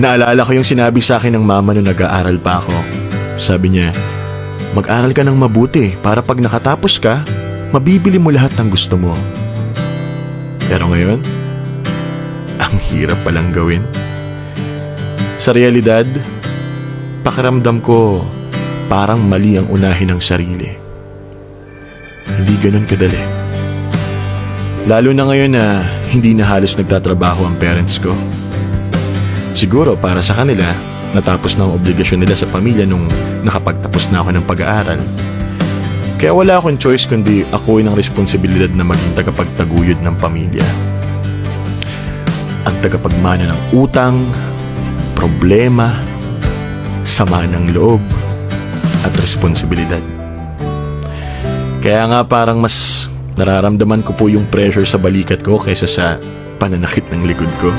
Naalala ko yung sinabi sa akin ng mama nung nag-aaral pa ako. Sabi niya, mag-aral ka ng mabuti para pag nakatapos ka, mabibili mo lahat ng gusto mo. Pero ngayon, ang hirap palang gawin. Sa realidad, pakiramdam ko parang mali ang unahin ng sarili. Hindi ganun kadali. Lalo na ngayon na hindi na halos nagtatrabaho ang parents ko. Siguro para sa kanila, natapos na ang obligasyon nila sa pamilya nung nakapagtapos na ako ng pag-aaral. Kaya wala akong choice kundi akuin ang responsibilidad na maging tagapagtaguyod ng pamilya. Ang tagapagmana ng utang, problema, sama ng loob, at responsibilidad. Kaya nga parang mas nararamdaman ko po yung pressure sa balikat ko kaysa sa pananakit ng likod ko.